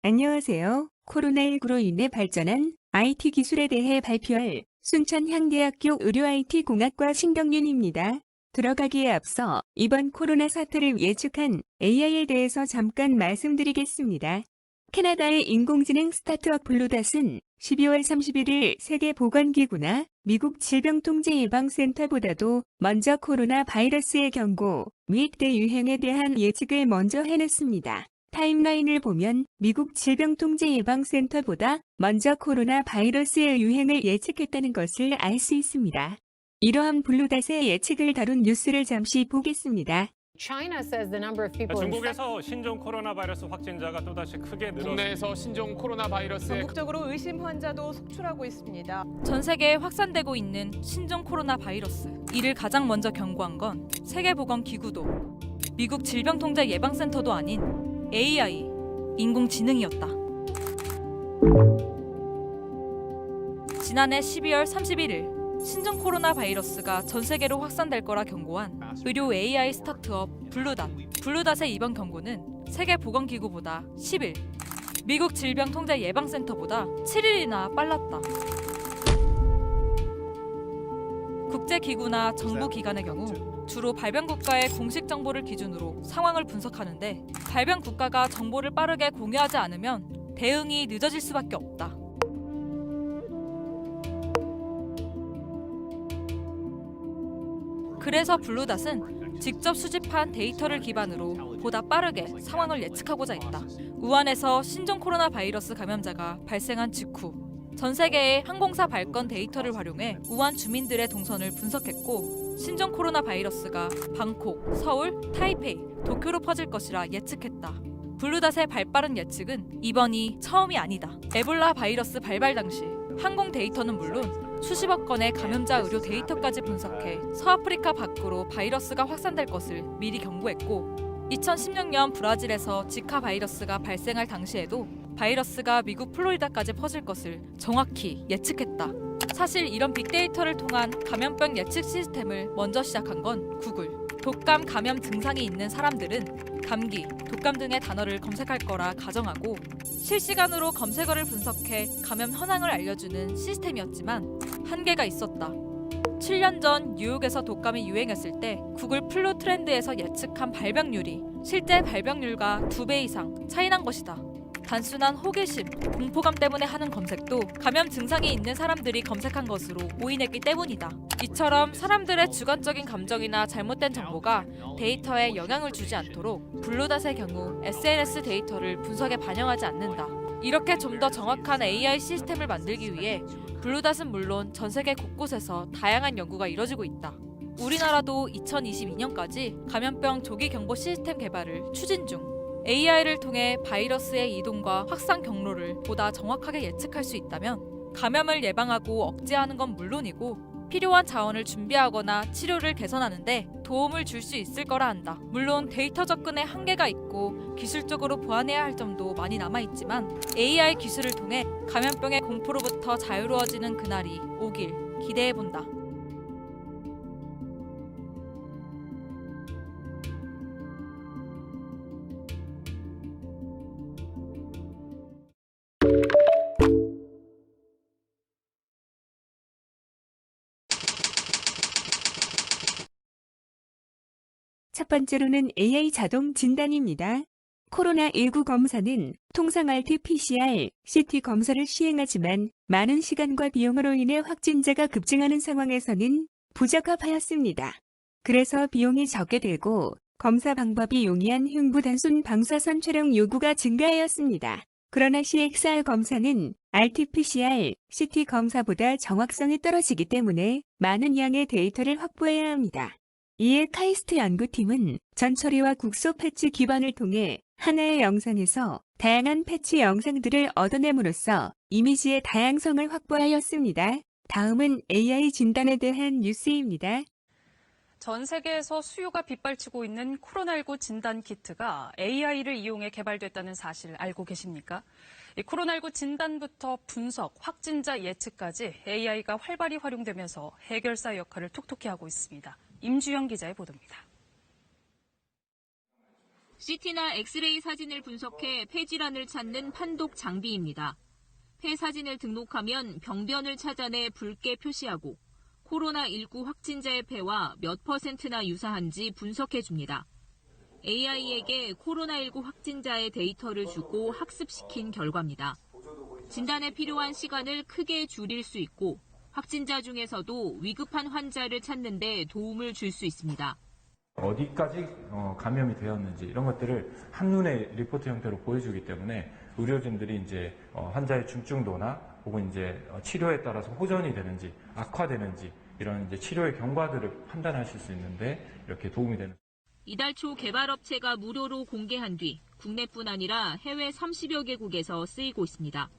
안녕하세요. 코로나19로 인해 발전한 IT 기술에 대해 발표할 순천향대학교 의료 IT공학과 신경윤입니다. 들어가기에 앞서 이번 코로나 사태를 예측한 AI에 대해서 잠깐 말씀드리겠습니다. 캐나다의 인공지능 스타트업 블루닷은 12월 31일 세계보건기구나 미국 질병통제예방센터보다도 먼저 코로나 바이러스의 경고 및 대유행에 대한 예측을 먼저 해냈습니다. 타임라인을 보면 미국 질병통제예방센터보다 먼저 코로나 바이러스의 유행을 예측했다는 것을 알 수 있습니다. 이러한 블루닷의 예측을 다룬 뉴스를 잠시 보겠습니다. 중국에서 신종 코로나 바이러스 확진자가 또다시 크게 늘었습니다. 국내에서 신종 코로나 바이러스의 전국적으로 의심 환자도 속출하고 있습니다. 전 세계에 확산되고 있는 신종 코로나 바이러스. 이를 가장 먼저 경고한 건 세계보건기구도 미국 질병통제예방센터도 아닌 AI, 인공지능이었다. 지난해 12월 31일 신종 코로나 바이러스가 전 세계로 확산될 거라 경고한 의료 AI 스타트업 블루닷. 블루닷의 이번 경고는 세계보건기구보다 10일, 미국 질병통제예방센터보다 7일이나 빨랐다. 국제기구나 정부기관의 경우 주로 발병 국가의 공식 정보를 기준으로 상황을 분석하는데 발병 국가가 정보를 빠르게 공유하지 않으면 대응이 늦어질 수밖에 없다. 그래서 블루닷은 직접 수집한 데이터를 기반으로 보다 빠르게 상황을 예측하고자 했다. 우한에서 신종 코로나 바이러스 감염자가 발생한 직후 전 세계의 항공사 발권 데이터를 활용해 우한 주민들의 동선을 분석했고 신종 코로나 바이러스가 방콕, 서울, 타이페이, 도쿄로 퍼질 것이라 예측했다. 블루닷의 발빠른 예측은 이번이 처음이 아니다. 에볼라 바이러스 발발 당시 항공 데이터는 물론 수십억 건의 감염자 의료 데이터까지 분석해 서아프리카 밖으로 바이러스가 확산될 것을 미리 경고했고 2016년 브라질에서 지카 바이러스가 발생할 당시에도 바이러스가 미국 플로리다까지 퍼질 것을 정확히 예측했다. 사실 이런 빅데이터를 통한 감염병 예측 시스템을 먼저 시작한 건 구글. 독감 감염 증상이 있는 사람들은 감기, 독감 등의 단어를 검색할 거라 가정하고 실시간으로 검색어를 분석해 감염 현황을 알려주는 시스템이었지만 한계가 있었다. 7년 전 뉴욕에서 독감이 유행했을 때 구글 플루 트렌드에서 예측한 발병률이 실제 발병률과 2배 이상 차이난 것이다. 단순한 호기심, 공포감 때문에 하는 검색도 감염 증상이 있는 사람들이 검색한 것으로 오인했기 때문이다. 이처럼 사람들의 주관적인 감정이나 잘못된 정보가 데이터에 영향을 주지 않도록 블루닷의 경우 SNS 데이터를 분석에 반영하지 않는다. 이렇게 좀 더 정확한 AI 시스템을 만들기 위해 블루닷은 물론 전 세계 곳곳에서 다양한 연구가 이뤄지고 있다. 우리나라도 2022년까지 감염병 조기 경보 시스템 개발을 추진 중. AI를 통해 바이러스의 이동과 확산 경로를 보다 정확하게 예측할 수 있다면 감염을 예방하고 억제하는 건 물론이고 필요한 자원을 준비하거나 치료를 개선하는 데 도움을 줄 수 있을 거라 한다. 물론 데이터 접근에 한계가 있고 기술적으로 보완해야 할 점도 많이 남아있지만 AI 기술을 통해 감염병의 공포로부터 자유로워지는 그날이 오길 기대해본다. 첫 번째로는 AI 자동 진단입니다. 코로나19 검사는 통상 RT-PCR, CT 검사를 시행하지만 많은 시간과 비용으로 인해 확진자가 급증하는 상황에서는 부적합하였습니다. 그래서 비용이 적게 들고 검사 방법이 용이한 흉부 단순 방사선 촬영 요구가 증가하였습니다. 그러나 CXR 검사는 RT-PCR, CT 검사보다 정확성이 떨어지기 때문에 많은 양의 데이터를 확보해야 합니다. 이에 카이스트 연구팀은 전처리와 국소 패치 기반을 통해 하나의 영상에서 다양한 패치 영상들을 얻어냄으로써 이미지의 다양성을 확보하였습니다. 다음은 AI 진단에 대한 뉴스입니다. 전 세계에서 수요가 빗발치고 있는 코로나19 진단 키트가 AI를 이용해 개발됐다는 사실 알고 계십니까? 코로나19 진단부터 분석, 확진자 예측까지 AI가 활발히 활용되면서 해결사 역할을 톡톡히 하고 있습니다. 임주영 기자의 보도입니다. CT나 엑스레이 사진을 분석해 폐질환을 찾는 판독 장비입니다. 폐 사진을 등록하면 병변을 찾아내 붉게 표시하고 코로나19 확진자의 폐와 몇 %나 유사한지 분석해줍니다. AI에게 코로나19 확진자의 데이터를 주고 학습시킨 결과입니다. 진단에 필요한 시간을 크게 줄일 수 있고 확진자 중에서도 위급한 환자를 찾는 데 도움을 줄 수 있습니다. 어디까지 감염이 되었는지 이런 것들을 한눈에 리포트 형태로 보여주기 때문에 의료진들이 이제 환자의 중증도나 혹은 이제 치료에 따라서 호전이 되는지 악화되는지 이런 이제 치료의 경과들을 판단하실 수 있는데 이렇게 도움이 되는. 이달 초 개발업체가 무료로 공개한 뒤 국내뿐 아니라 해외 30여 개국에서 쓰이고 있습니다.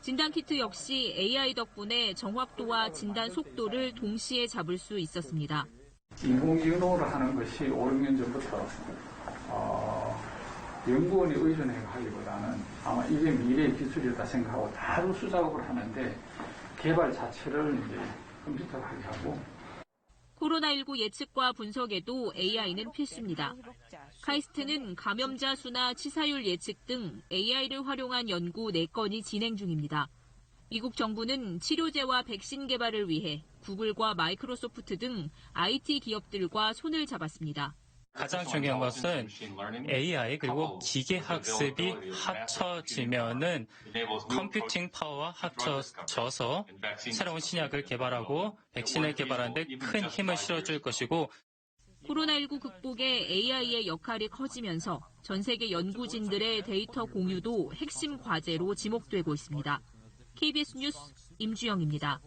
진단키트 역시 AI 덕분에 정확도와 진단 속도를 동시에 잡을 수 있었습니다. 인공지능으로 하는 것이 5, 6년 전부터 연구원에 의존해 하기보다는 아마 이게 미래의 기술이다 생각하고 다들 수작업을 하는데 개발 자체를 이제 컴퓨터가 하게 하고 코로나19 예측과 분석에도 AI는 필수입니다. 카이스트는 감염자 수나 치사율 예측 등 AI를 활용한 연구 4건이 진행 중입니다. 미국 정부는 치료제와 백신 개발을 위해 구글과 마이크로소프트 등 IT 기업들과 손을 잡았습니다. 가장 중요한 것은 AI 그리고 기계 학습이 합쳐지면은 컴퓨팅 파워와 합쳐져서 새로운 신약을 개발하고 백신을 개발하는 데 큰 힘을 실어줄 것이고 코로나19 극복에 AI의 역할이 커지면서 전 세계 연구진들의 데이터 공유도 핵심 과제로 지목되고 있습니다. KBS 뉴스 임주영입니다.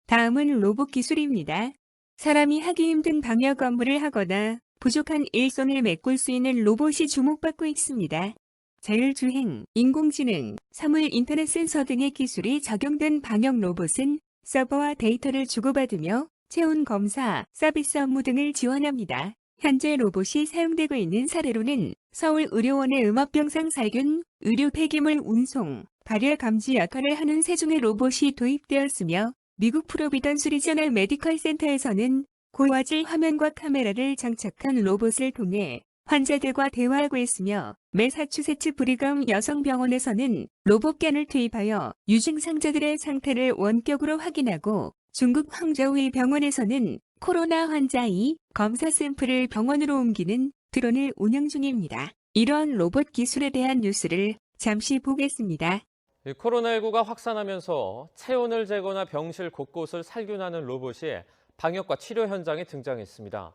다음은 로봇 기술입니다. 사람이 하기 힘든 방역 업무를 하거나 부족한 일손을 메꿀 수 있는 로봇이 주목받고 있습니다. 자율주행, 인공지능, 사물 인터넷 센서 등의 기술이 적용된 방역 로봇은 서버와 데이터를 주고받으며 체온 검사, 서비스 업무 등을 지원합니다. 현재 로봇이 사용되고 있는 사례로는 서울의료원의 음압병상 살균, 의료 폐기물 운송, 발열 감지 역할을 하는 세종의 로봇이 도입되었으며 미국 프로비던스 리저널 메디컬 센터에서는 고화질 화면과 카메라를 장착한 로봇을 통해 환자들과 대화하고 있으며 매사추세츠 브리검 여성병원에서는 로봇견을 투입하여 유증상자들의 상태를 원격으로 확인하고 중국 황저우의 병원에서는 코로나 환자 2 검사 샘플을 병원으로 옮기는 드론을 운영 중입니다. 이러한 로봇 기술에 대한 뉴스를 잠시 보겠습니다. 코로나19가 확산하면서 체온을 재거나 병실 곳곳을 살균하는 로봇이 방역과 치료 현장에 등장했습니다.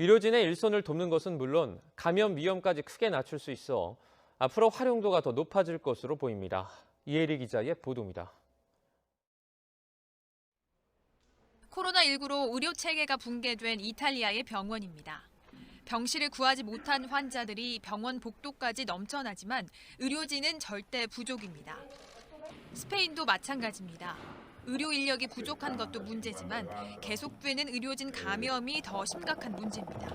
의료진의 일손을 돕는 것은 물론 감염 위험까지 크게 낮출 수 있어 앞으로 활용도가 더 높아질 것으로 보입니다. 이혜리 기자의 보도입니다. 코로나19로 의료 체계가 붕괴된 이탈리아의 병원입니다. 병실을 구하지 못한 환자들이 병원 복도까지 넘쳐나지만 의료진은 절대 부족입니다. 스페인도 마찬가지입니다. 의료 인력이 부족한 것도 문제지만 계속되는 의료진 감염이 더 심각한 문제입니다.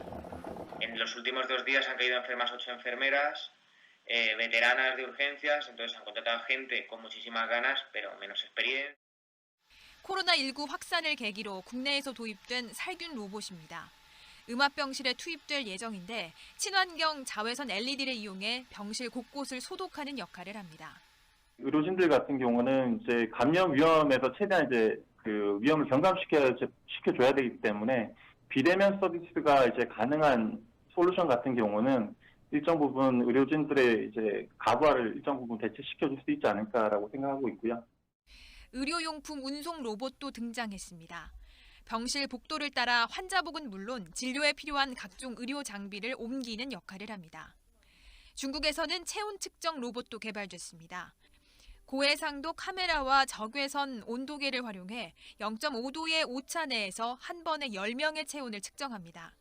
En los últimos 2 días han caído enfermas 8 enfermeras, veteranas de urgencias, entonces han contratado gente con muchísimas ganas, pero menos experiencia. 코로나19 확산을 계기로 국내에서 도입된 살균 로봇입니다. 음압병실에 투입될 예정인데 친환경 자외선 LED를 이용해 병실 곳곳을 소독하는 역할을 합니다. 의료진들 같은 경우는 이제 감염 위험에서 최대한 이제 그 위험을 경감시켜줘야 되기 때문에 비대면 서비스가 이제 가능한 솔루션 같은 경우는 일정 부분 의료진들의 이제 가부화를 일정 부분 대체시켜줄 수 있지 않을까라고 생각하고 있고요. 의료용품 운송 로봇도 등장했습니다. 병실 복도를 따라 환자복은 물론 진료에 필요한 각종 의료 장비를 옮기는 역할을 합니다. 중국에서는 체온 측정 로봇도 개발됐습니다. 고해상도 카메라와 적외선 온도계를 활용해 0.5도의 오차 내에서 한 번에 10명의 체온을 측정합니다.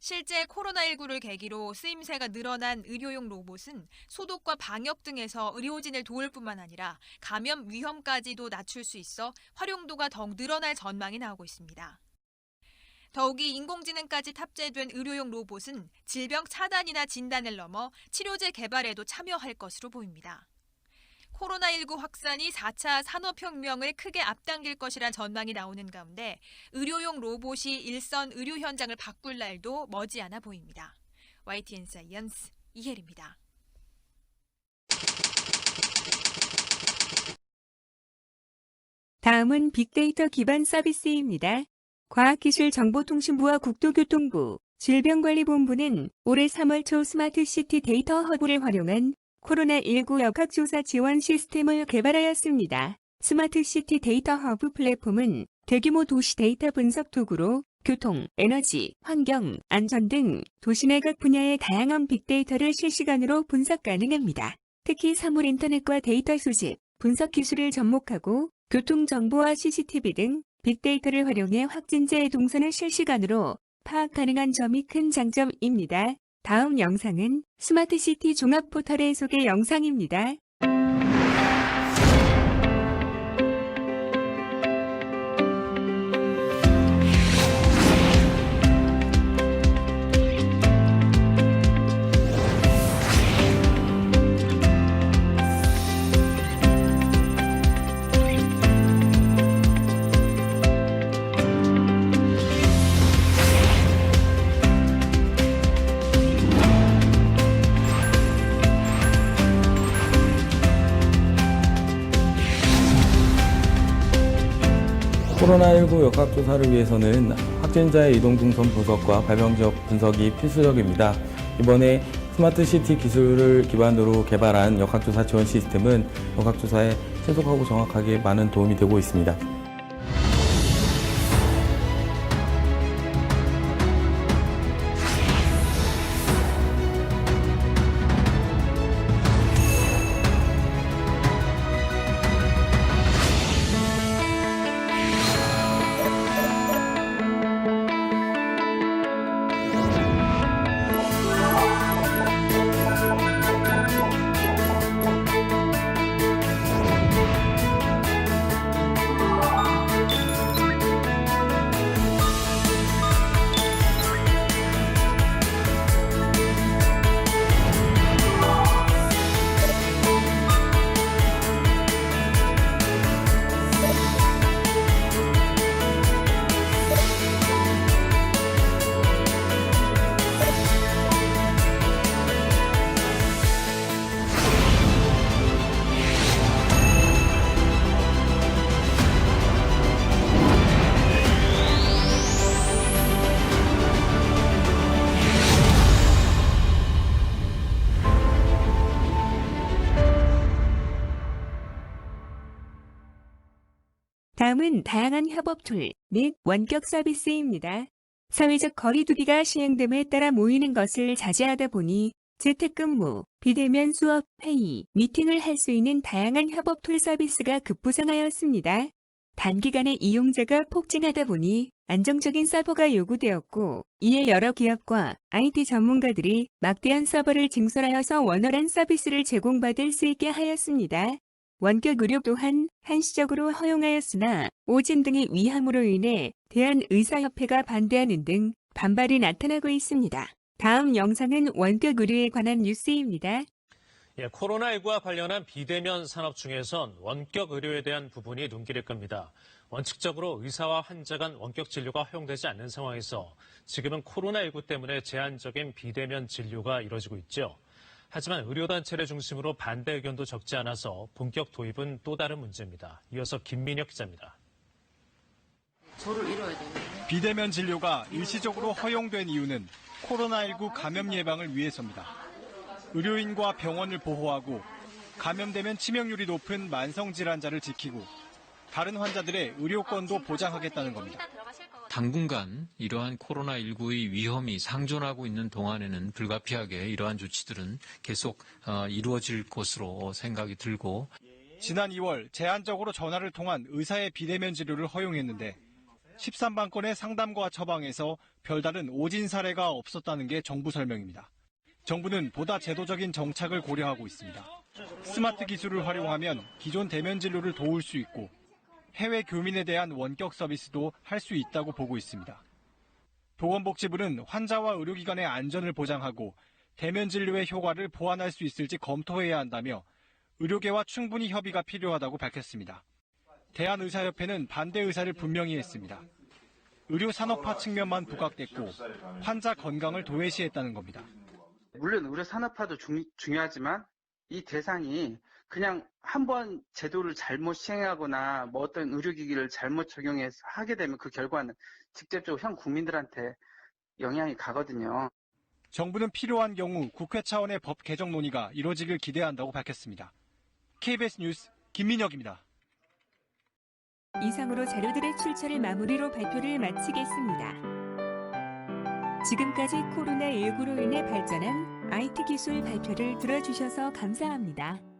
실제 코로나19를 계기로 쓰임새가 늘어난 의료용 로봇은 소독과 방역 등에서 의료진을 도울 뿐만 아니라 감염 위험까지도 낮출 수 있어 활용도가 더욱 늘어날 전망이 나오고 있습니다. 더욱이 인공지능까지 탑재된 의료용 로봇은 질병 차단이나 진단을 넘어 치료제 개발에도 참여할 것으로 보입니다. 코로나19 확산이 4차 산업혁명을 크게 앞당길 것이란 전망이 나오는 가운데 의료용 로봇이 일선 의료 현장을 바꿀 날도 머지않아 보입니다. YTN 사이언스 이혜리입니다. 다음은 빅데이터 기반 서비스입니다. 과학기술정보통신부와 국토교통부, 질병관리본부는 올해 3월 초 스마트시티 데이터 허브를 활용한 코로나19 역학조사 지원 시스템을 개발하였습니다. 스마트시티 데이터 허브 플랫폼은 대규모 도시 데이터 분석 도구로 교통, 에너지, 환경, 안전 등 도시 내 각 분야의 다양한 빅데이터를 실시간으로 분석 가능합니다. 특히 사물 인터넷과 데이터 수집, 분석 기술을 접목하고 교통정보와 CCTV 등 빅데이터를 활용해 확진자의 동선을 실시간으로 파악 가능한 점이 큰 장점입니다. 다음 영상은 스마트시티 종합포털의 소개 영상입니다. 코로나19 역학조사를 위해서는 확진자의 이동 동선 분석과 발병적 분석이 필수적입니다. 이번에 스마트시티 기술을 기반으로 개발한 역학조사 지원 시스템은 역학조사에 신속하고 정확하게 많은 도움이 되고 있습니다. 다음은 다양한 협업 툴 및 원격 서비스입니다. 사회적 거리두기가 시행됨에 따라 모이는 것을 자제하다 보니 재택근무, 비대면 수업, 회의, 미팅을 할 수 있는 다양한 협업 툴 서비스가 급부상하였습니다. 단기간에 이용자가 폭증하다 보니 안정적인 서버가 요구되었고, 이에 여러 기업과 IT 전문가들이 막대한 서버를 증설하여서 원활한 서비스를 제공받을 수 있게 하였습니다. 원격 의료 또한 한시적으로 허용하였으나 오진 등의 위험으로 인해 대한의사협회가 반대하는 등 반발이 나타나고 있습니다. 다음 영상은 원격 의료에 관한 뉴스입니다. 코로나19와 관련한 비대면 산업 중에선 원격 의료에 대한 부분이 눈길을 끕니다. 원칙적으로 의사와 환자 간 원격 진료가 허용되지 않는 상황에서 지금은 코로나19 때문에 제한적인 비대면 진료가 이뤄지고 있죠. 하지만 의료단체를 중심으로 반대 의견도 적지 않아서 본격 도입은 또 다른 문제입니다. 이어서 김민혁 기자입니다. 비대면 진료가 일시적으로 허용된 이유는 코로나19 감염 예방을 위해서입니다. 의료인과 병원을 보호하고 감염되면 치명률이 높은 만성질환자를 지키고 다른 환자들의 의료권도 보장하겠다는 겁니다. 당분간 이러한 코로나19의 위험이 상존하고 있는 동안에는 불가피하게 이러한 조치들은 계속 이루어질 것으로 생각이 들고 지난 2월 제한적으로 전화를 통한 의사의 비대면 진료를 허용했는데 13만 건의 상담과 처방에서 별다른 오진 사례가 없었다는 게 정부 설명입니다. 정부는 보다 제도적인 정착을 고려하고 있습니다. 스마트 기술을 활용하면 기존 대면 진료를 도울 수 있고 해외 교민에 대한 원격 서비스도 할 수 있다고 보고 있습니다. 보건복지부는 환자와 의료기관의 안전을 보장하고 대면 진료의 효과를 보완할 수 있을지 검토해야 한다며 의료계와 충분히 협의가 필요하다고 밝혔습니다. 대한의사협회는 반대 의사를 분명히 했습니다. 의료 산업화 측면만 부각됐고 환자 건강을 도외시했다는 겁니다. 물론 의료 산업화도 중요하지만 이 대상이 그냥 한번 제도를 잘못 시행하거나 뭐 어떤 의료기기를 잘못 적용해서 하게 되면 그 결과는 직접적으로 현 국민들한테 영향이 가거든요. 정부는 필요한 경우 국회 차원의 법 개정 논의가 이뤄지길 기대한다고 밝혔습니다. KBS 뉴스 김민혁입니다. 이상으로 자료들의 출처를 마무리로 발표를 마치겠습니다. 지금까지 코로나19로 인해 발전한 IT 기술 발표를 들어주셔서 감사합니다.